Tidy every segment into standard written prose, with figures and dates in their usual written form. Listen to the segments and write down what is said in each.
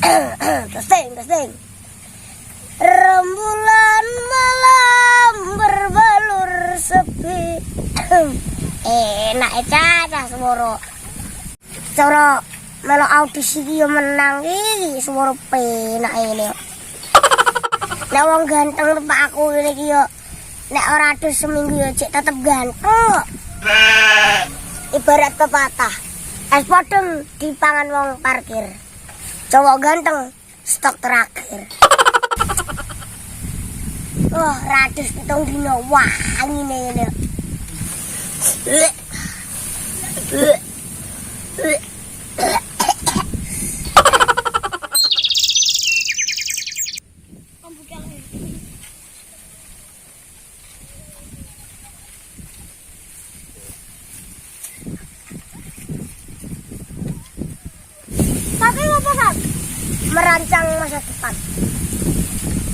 Testing. Rembulan malam berbalur sepi. Enak cacah swara. Cara melo audisi iki yo menang iki swara penak ngene. Nek wong ganteng tepak aku ngene iki yo nek ora adus seminggu yo cek tetep ganteng. Ibarat pepatah. Es podeng dipangan wong parkir. Cowok ganteng stok terakhir. Wah, ratus 7 dino wangi ngene. Merancang masa depan.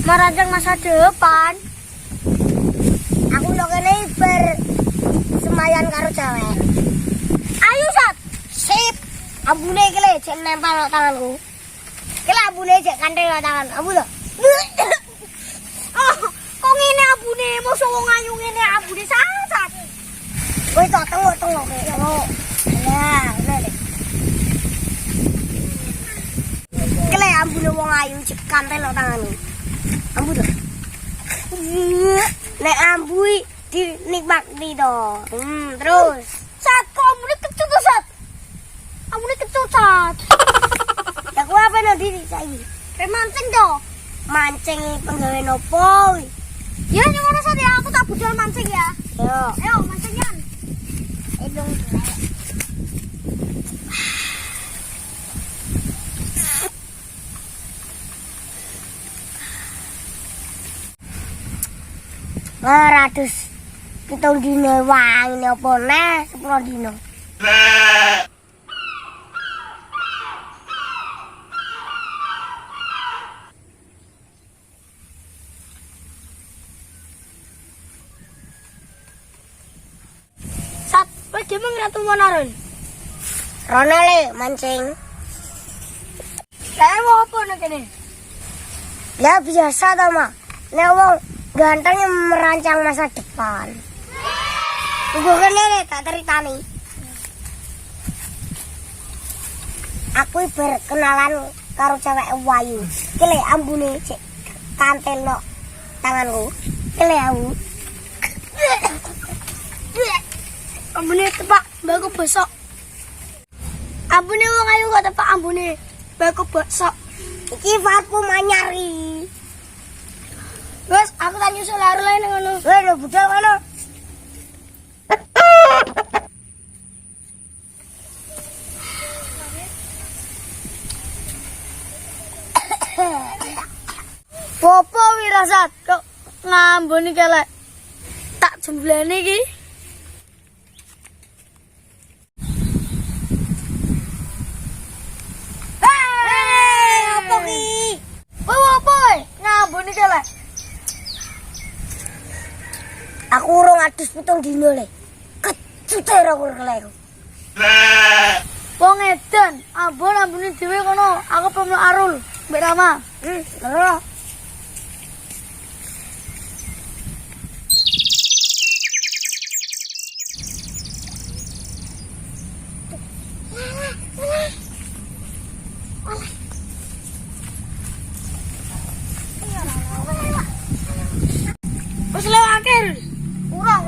Merancang masa depan. Aku lo kene semayan karo cewek. Ayo Sat. Sip. Ambune iki le jek nempel nang tanganku. Iki le ambune jek kanthil nang tangan. Abu to. Oh, kok ngene ambune mosok wong ayu ngene ambune Sat. Wis tok tengok yo. Lah, ngene. Kele ambune wong ayu cek kanthil nang tanganku. Ambu to. Nek ambui dinikmati to. Terus. Sat, kok ambune kecut to, Sat? Ambune kecut, Sat. Ya ku apa nanti saiki? Mancing to. Mancing penggawe nopo? Ya ning ngono Sat ya, aku tak budal mancing ya. Ayo mancingan. Edong. Ratus 7 dino wangi apa neh 10 dino. Sat, kowe dhewe ngratu monaron. Rono le mancing. Lah mau apa nek kene? Ya biasa ta, Mak. Nek wong ganteng yang merancang masa depan. Tunggu kene tak ceritani. Aku berkenalan karo cewek wayu. Kile ambune cek kantel no tanganku. Kile aku. Ambune tepak baku besok. Ambune wong ayu kok tepak ambune baku besok. Iki fatku manyari. Wes, aku tak nyusul lari lain ngono. Wes, lho budal ngono. Popo wirasat kok ngamboni kelek. Tak jemblane iki. Apa ki? Popo ngamboni kelek. Aku urung adus 7 dino le. Kecute ora kelek. Wong edan, ambune dhewe kono. Aku pemlo Arul, Mbak Rama. Lho. Wis lewakir.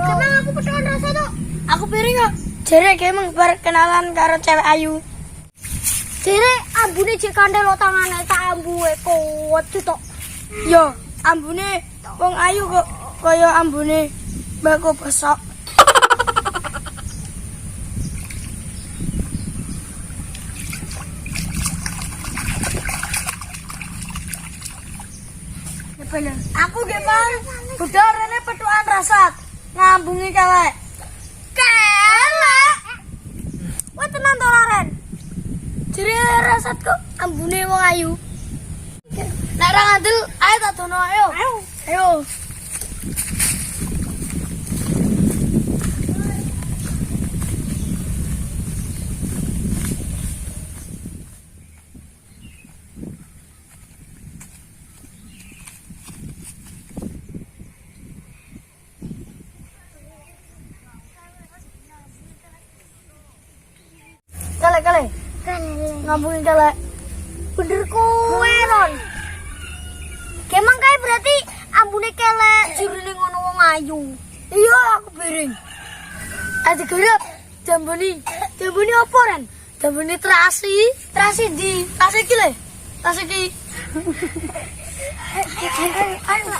Kemang aku petuan rasa tuh. Aku piring kok. Jere kemang berkenalan karo cewek ayu. Jere ambune jek kandel tangane tak ambuhe kuwat tok. Yo, ambune wong ayu kok kaya ambune mbako besok. Aku nggih, Bang. Budal rene petukan rasat. Ngambungi kelek. Kelek. Wah tenan to Ren. Jere rasat kok ambune wong ayu. Nek ra ngandel, ayo tak dono ayo. Ayo. ngambune kelek. Bener kowe, Ron. Kemang kae berarti ambune kelek jirine ngono wong ayu. Iya, aku piring. Ade gerep jamboni. Jamboni opo, Ren? Jamboni terasi. Terasi di. Terasi iki lho. Terasi iki. Ayo.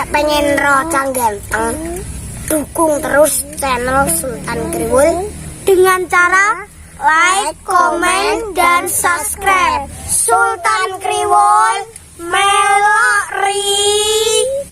Pengen rocang ganteng, dukung terus channel Sultan Kriwul dengan cara like, komen, dan subscribe. Sultan Kriwul Melok Ri.